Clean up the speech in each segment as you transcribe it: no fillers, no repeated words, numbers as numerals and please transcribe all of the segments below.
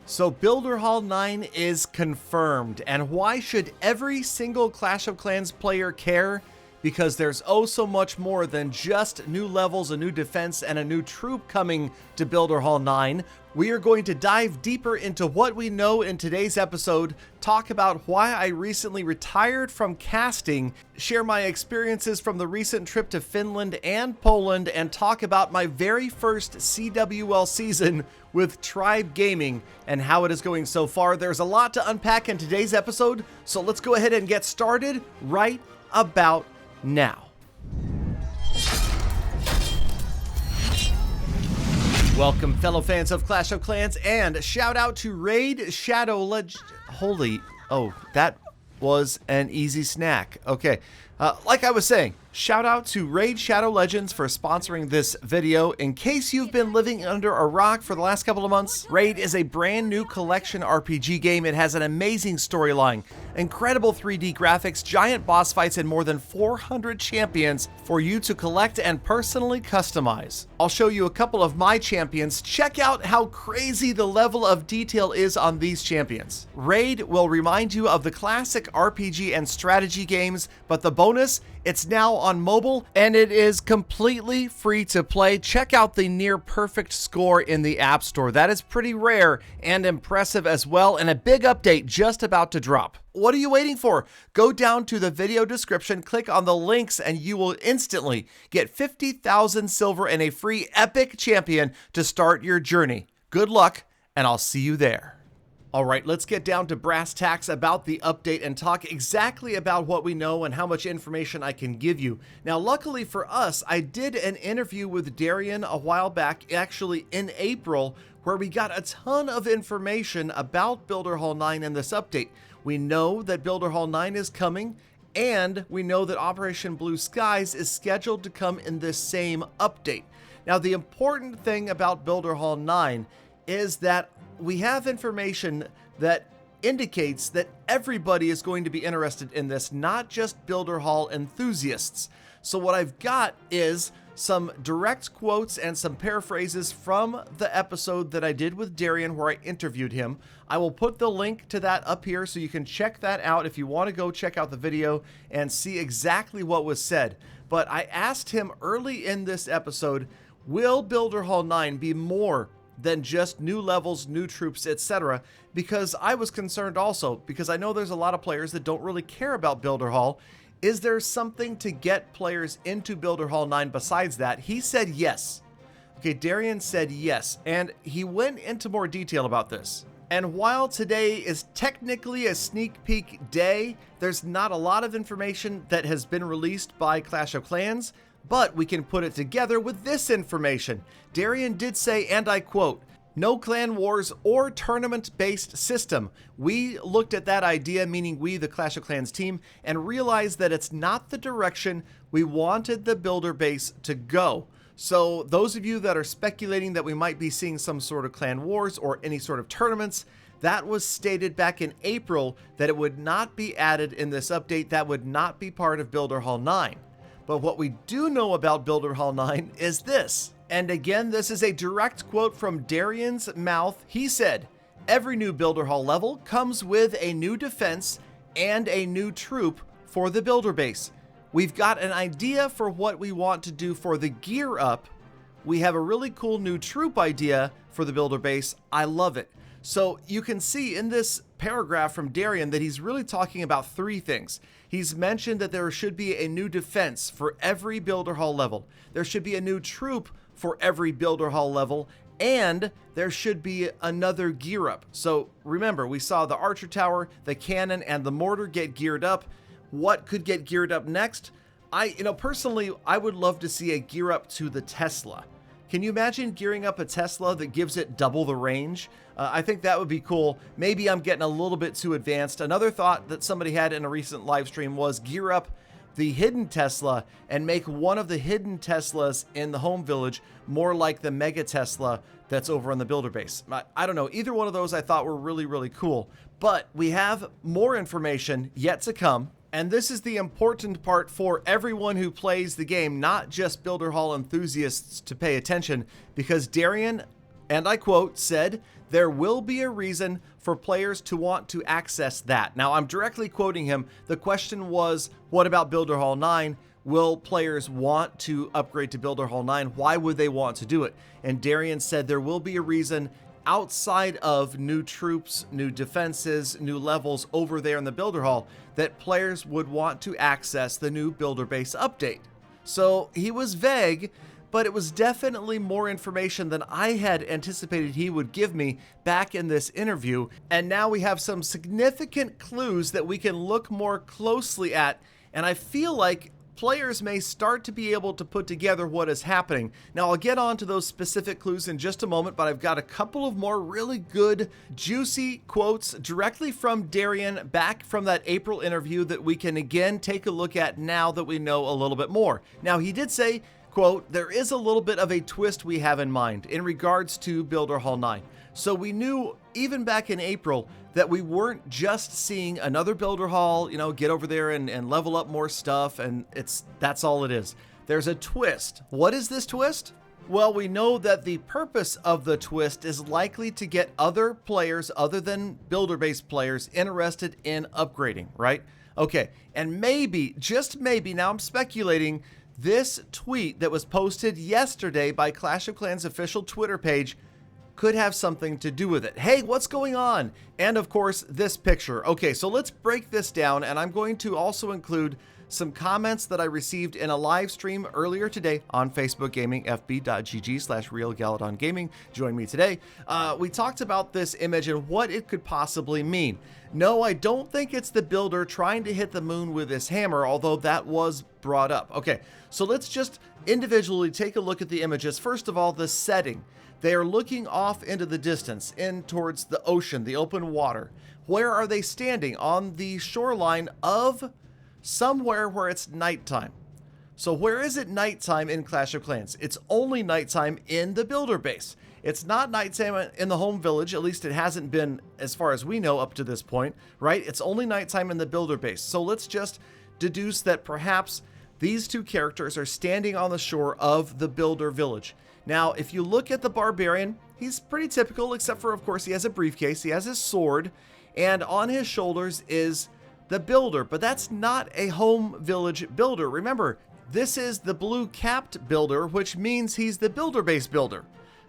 So Builder Hall 9 is confirmed, and why should every single Clash of Clans player care? Because there's oh so much more than just new levels, a new defense, and a new troop coming to Builder Hall 9. We are going to dive deeper into what we know in today's episode, talk about why I recently retired from casting, share my experiences from the recent trip to Finland and Poland, and talk about my very first CWL season with Tribe Gaming and how it is going so far. There's a lot to unpack in today's episode, so let's go ahead and get started right about now. Welcome, fellow fans of Clash of Clans, and shout out to Raid Shadow Legend. That was an easy snack. Okay, like I was saying, shout out to Raid Shadow Legends for sponsoring this video. In case you've been living under a rock for the last couple of months, Raid is a brand new collection RPG game. It has an amazing storyline, incredible 3D graphics, giant boss fights, and more than 400 champions for you to collect and personally customize. I'll show you a couple of my champions. Check out how crazy the level of detail is on these champions. Raid will remind you of the classic RPG and strategy games, but the bonus, it's now on mobile and it is completely free to play. Check out the near perfect score in the App Store. That is pretty rare and impressive as well, and a big update just about to drop. What are you waiting for? Go down to the video description, click on the links, and you will instantly get 50,000 silver and a free epic champion to start your journey. Good luck, and I'll see you there. All right, let's get down to brass tacks about the update and talk exactly about what we know and how much information I can give you. Now, luckily for us, I did an interview with Darian a while back, actually in April, where we got a ton of information about Builder Hall 9 and this update. We know that Builder Hall 9 is coming, and we know that Operation Blue Skies is scheduled to come in this same update. Now, the important thing about Builder Hall 9 is that we have information that indicates that everybody is going to be interested in this, not just Builder Hall enthusiasts. So what I've got is some direct quotes and some paraphrases from the episode that I did with Darian where I interviewed him. I will put the link to that up here so you can check that out if you want to go check out the video and see exactly what was said. But I asked him early in this episode, will Builder Hall 9 be more than just new levels, new troops, etc. Because I was concerned also, because I know there's a lot of players that don't really care about Builder Hall. Is there something to get players into Builder Hall 9 besides that? He said yes. Okay, Darian said yes, and he went into more detail about this. And while today is technically a sneak peek day, there's not a lot of information that has been released by Clash of Clans, but we can put it together with this information. Darian did say, and I quote, "No clan wars or tournament-based system. We looked at that idea," meaning we, the Clash of Clans team, "and realized that it's not the direction we wanted the builder base to go." So those of you that are speculating that we might be seeing some sort of clan wars or any sort of tournaments, that was stated back in April that it would not be added in this update. That would not be part of Builder Hall 9. But what we do know about Builder Hall 9 is this. And again, this is a direct quote from Darian's mouth. He said, "Every new Builder Hall level comes with a new defense and a new troop for the builder base. We've got an idea for what we want to do for the gear up. We have a really cool new troop idea for the builder base. I love it." So you can see in this paragraph from Darian that he's really talking about three things. He's mentioned that there should be a new defense for every Builder Hall level. There should be a new troop for every Builder Hall level, and there should be another gear up. So remember, we saw the Archer Tower, the Cannon, and the Mortar get geared up. What could get geared up next? Personally, I would love to see a gear up to the Tesla. Can you imagine gearing up a Tesla that gives it double the range? I think that would be cool. Maybe I'm getting a little bit too advanced. Another thought that somebody had in a recent live stream was gear up the hidden Tesla and make one of the hidden Teslas in the home village more like the Mega Tesla that's over on the builder base. I don't know. Either one of those I thought were really, really cool. But we have more information yet to come. And this is the important part for everyone who plays the game, not just Builder Hall enthusiasts to pay attention, because Darian, and I quote, said there will be a reason for players to want to access that. Now, I'm directly quoting him. The question was, what about Builder Hall 9? Will players want to upgrade to Builder Hall 9? Why would they want to do it? And Darian said there will be a reason outside of new troops, new defenses, new levels over there in the Builder Hall that players would want to access the new Builder Base update. So he was vague, but it was definitely more information than I had anticipated he would give me back in this interview. And now we have some significant clues that we can look more closely at. And I feel like players may start to be able to put together what is happening. Now, I'll get on to those specific clues in just a moment, but I've got a couple of more really good, juicy quotes directly from Darian back from that April interview that we can again take a look at now that we know a little bit more. Now, he did say, quote, there is a little bit of a twist we have in mind in regards to Builder Hall 9. So we knew even back in April that we weren't just seeing another Builder Hall, get over there and level up more stuff, and that's all it is. There's a twist. What is this twist? Well, we know that the purpose of the twist is likely to get other players other than Builder-based players interested in upgrading, right? Okay, and maybe, just maybe, now I'm speculating, this tweet that was posted yesterday by Clash of Clans' official Twitter page could have something to do with it. Hey, what's going on? And of course, this picture. Okay, so let's break this down, and I'm going to also include some comments that I received in a live stream earlier today on Facebook Gaming, fb.gg/realgaladongaming. Join me today. We talked about this image and what it could possibly mean. No, I don't think it's the builder trying to hit the moon with his hammer, although that was brought up. Okay, so let's just individually take a look at the images. First of all, the setting. They are looking off into the distance, in towards the ocean, the open water. Where are they standing? On the shoreline of somewhere where it's nighttime. So where is it nighttime in Clash of Clans? It's only nighttime in the Builder Base. It's not nighttime in the home village, at least it hasn't been as far as we know up to this point, right? It's only nighttime in the Builder Base. So let's just deduce that perhaps these two characters are standing on the shore of the Builder Village. Now, if you look at the Barbarian, he's pretty typical, except for, of course, he has a briefcase, he has his sword, and on his shoulders is the Builder, but that's not a home village builder. Remember, this is the blue-capped builder, which means he's the Builder-based builder.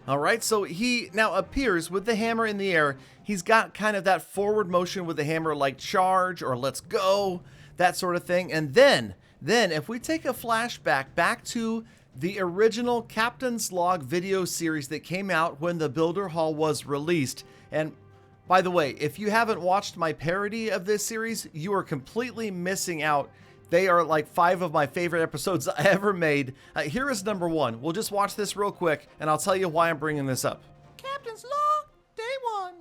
All right, so he now appears with the hammer in the air. He's got kind of that forward motion with the hammer, like charge or let's go, that sort of thing. And then if we take a flashback back to the original Captain's Log video series that came out when the Builder Hall was released. And by the way, if you haven't watched my parody of this series, you are completely missing out. They are like 5 of my favorite episodes I ever made. Here is number 1. We'll just watch this real quick, and I'll tell you why I'm bringing this up. Captain's Log, Day 1.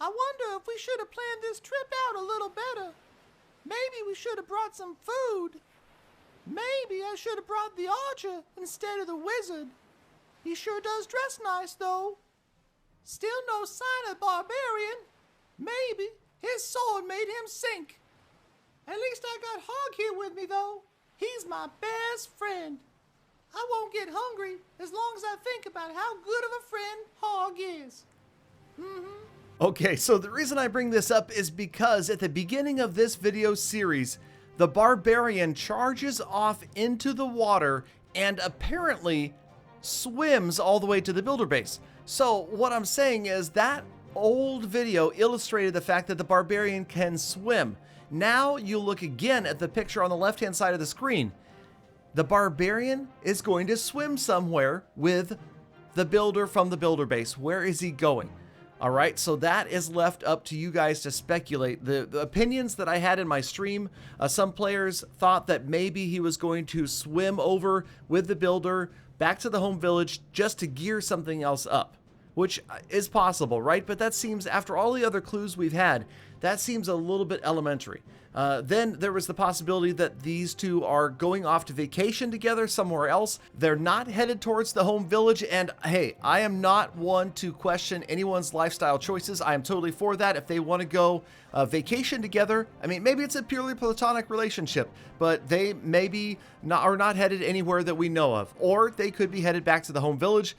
I wonder if we should have planned this trip out a little better. Maybe we should have brought some food. Maybe I should have brought the archer instead of the wizard. He sure does dress nice, though. Still no sign of Barbarian. Maybe his sword made him sink. At least I got Hog here with me, though. He's my best friend. I won't get hungry as long as I think about how good of a friend Hog is. Okay, so the reason I bring this up is because at the beginning of this video series, the Barbarian charges off into the water and apparently swims all the way to the Builder Base. So what I'm saying is that old video illustrated the fact that the Barbarian can swim. Now you look again at the picture on the left-hand side of the screen. The Barbarian is going to swim somewhere with the Builder from the Builder Base. Where is he going? All right, so that is left up to you guys to speculate. The opinions that I had in my stream, some players thought that maybe he was going to swim over with the Builder back to the home village just to gear something else up, which is possible, right? But that seems, after all the other clues we've had, that seems a little bit elementary. Then there was the possibility that these two are going off to vacation together somewhere else. They're not headed towards the home village. And hey, I am not one to question anyone's lifestyle choices. I am totally for that. If they want to go vacation together, I mean, maybe it's a purely platonic relationship, but they maybe are not headed anywhere that we know of. Or they could be headed back to the home village.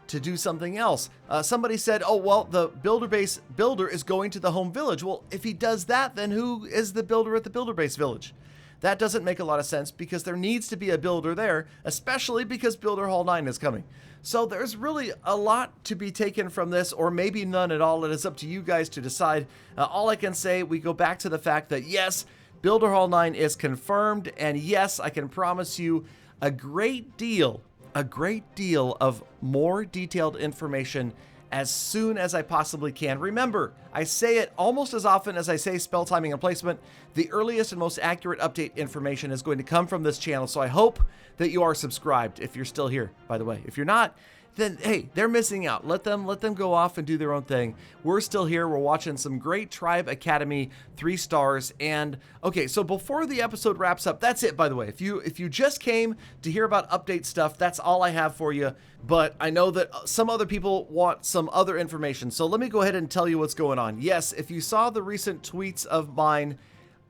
to do something else. Somebody said, oh, well, the builder base builder is going to the home village. Well, if he does that, then who is the builder at the builder base village? That doesn't make a lot of sense because there needs to be a builder there, especially because Builder Hall 9 is coming. So there's really a lot to be taken from this, or maybe none at all. It is up to you guys to decide. All I can say, we go back to the fact that yes, Builder Hall 9 is confirmed, and yes, I can promise you a great deal of more detailed information as soon as I possibly can. Remember, I say it almost as often as I say spell timing and placement. The earliest and most accurate update information is going to come from this channel, so I hope that you are subscribed if you're still here, by the way. If you're not, then hey, they're missing out. Let them go off and do their own thing. We're still here. We're watching some great Tribe Academy 3 stars. And okay, so before the episode wraps up, that's it, by the way. If you just came to hear about update stuff, that's all I have for you. But I know that some other people want some other information. So let me go ahead and tell you what's going on. Yes, if you saw the recent tweets of mine,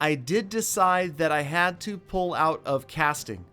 I did decide that I had to pull out of casting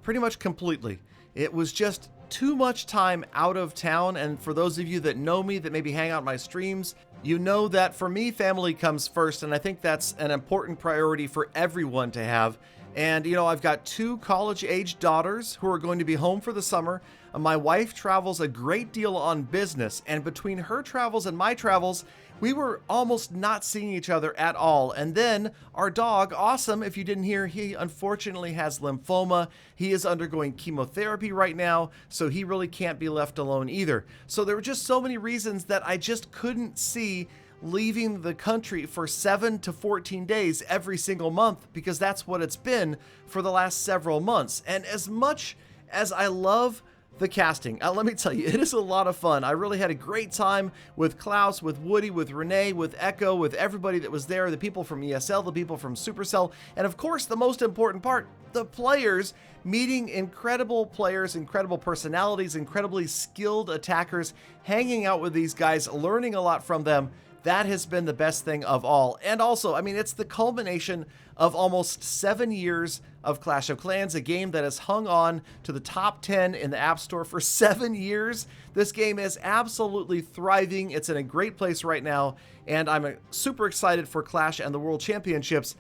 pretty much completely. It was just too much time out of town, and for those of you that know me, that maybe hang out my streams, you know that for me, family comes first, and I think that's an important priority for everyone to have. And you know, I've got 2 college-age daughters who are going to be home for the summer. My wife travels a great deal on business, and between her travels and my travels, we were almost not seeing each other at all. And then our dog, Awesome, if you didn't hear, he unfortunately has lymphoma. He is undergoing chemotherapy right now, so he really can't be left alone either. So there were just so many reasons that I just couldn't see leaving the country for 7 to 14 days every single month, because that's what it's been for the last several months. And as much as I love the casting, let me tell you, it is a lot of fun. I really had a great time with Klaus, with Woody, with Renee, with Echo, with everybody that was there, the people from ESL, the people from Supercell, and of course, the most important part, the players, meeting incredible players, incredible personalities, incredibly skilled attackers, hanging out with these guys, learning a lot from them. That has been the best thing of all. And also, I mean, it's the culmination of almost 7 years of Clash of Clans, a game that has hung on to the top 10 in the App Store for 7 years. This game is absolutely thriving. It's in a great place right now, and I'm super excited for Clash and the World Championships.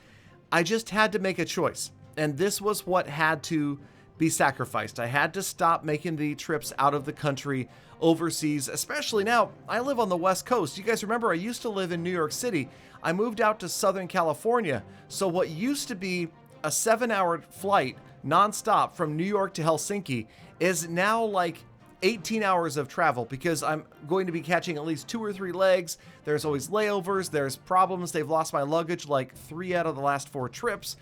I just had to make a choice, and this was what had to be sacrificed. I had to stop making the trips out of the country overseas, especially now. I live on the West Coast. You guys remember I used to live in New York City. I moved out to Southern California. So what used to be a 7-hour flight nonstop from New York to Helsinki is now like 18 hours of travel, because I'm going to be catching at least 2 or 3 legs. There's always layovers. There's problems. They've lost my luggage like 3 out of the last 4 trips.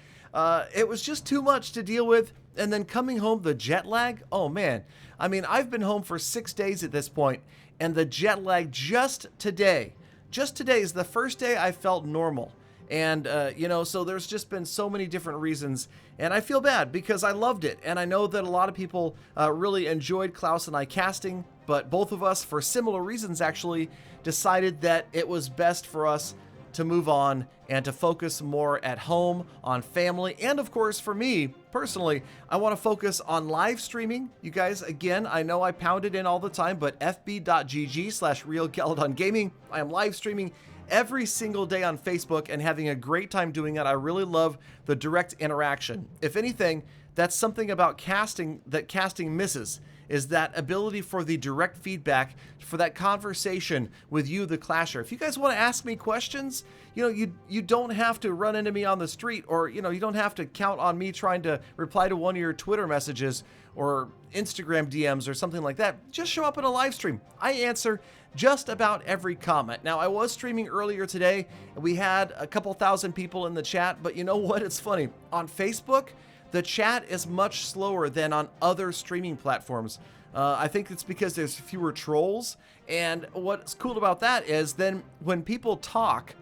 It was just too much to deal with. And then coming home, the jet lag, oh man. I mean, I've been home for 6 days at this point, and the jet lag just today is the first day I felt normal. And, you know, so there's just been so many different reasons, and I feel bad because I loved it. And I know that a lot of people really enjoyed Klaus and I casting, but both of us, for similar reasons actually, decided that it was best for us to move on and to focus more at home on family. And of course, for me personally, I want to focus on live streaming. You guys, again, I know I pound it in all the time, but fb.gg/realgaladongaming. I am live streaming every single day on Facebook and having a great time doing it. I really love the direct interaction. If anything, that's something about casting that casting misses, is that ability for the direct feedback, for that conversation with you, the Clasher. If you guys want to ask me questions, you know, you don't have to run into me on the street, or, you know, you don't have to count on me trying to reply to one of your Twitter messages or Instagram DMs or something like that. Just show up in a live stream. I answer just about every comment. Now, I was streaming earlier today, and we had a couple thousand people in the chat, but you know what? It's funny. On Facebook, the chat is much slower than on other streaming platforms. I think it's because there's fewer trolls. And what's cool about that is then when people talk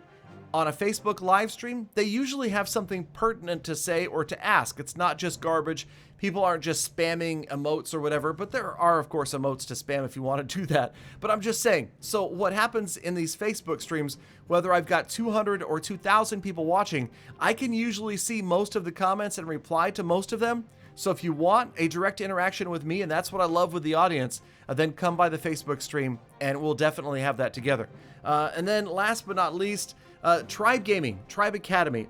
on a Facebook live stream, they usually have something pertinent to say or to ask. It's not just garbage. People aren't just spamming emotes or whatever, but there are, of course, emotes to spam if you want to do that. But I'm just saying, so what happens in these Facebook streams, whether I've got 200 or 2,000 people watching, I can usually see most of the comments and reply to most of them. So if you want a direct interaction with me, and that's what I love with the audience, then come by the Facebook stream and we'll definitely have that together. And then last but not least, Tribe Gaming, Tribe Academy.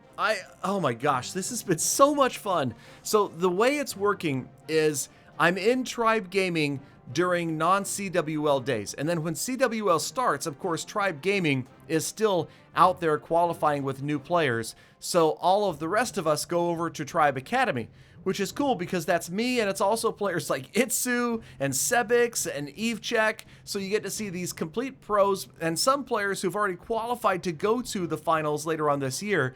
Oh my gosh, this has been so much fun. So the way it's working is I'm in Tribe Gaming during non-CWL days. And then when CWL starts, of course, Tribe Gaming is still out there qualifying with new players. So all of the rest of us go over to Tribe Academy, which is cool because that's me, and it's also players like Itsu and Sebix and Evechek. So you get to see these complete pros and some players who've already qualified to go to the finals later on this year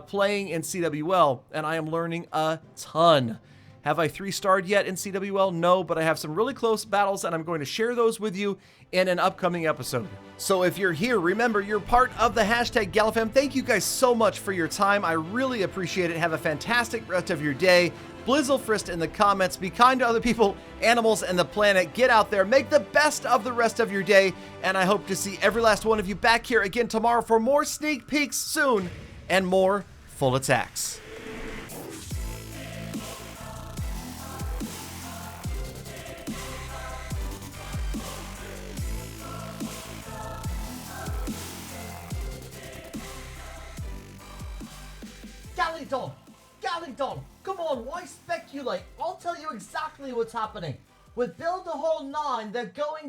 playing in CWL, and I am learning a ton. Have I 3-starred yet in CWL? No, but I have some really close battles, and I'm going to share those with you in an upcoming episode. So if you're here, remember, you're part of the hashtag Galafam. Thank you guys so much for your time. I really appreciate it. Have a fantastic rest of your day. Blizzlefrist in the comments. Be kind to other people, animals, and the planet. Get out there. Make the best of the rest of your day. And I hope to see every last one of you back here again tomorrow for more sneak peeks soon and more full attacks. Galadon, come on, why speculate? I'll tell you exactly what's happening. With Build the Whole 9, they're going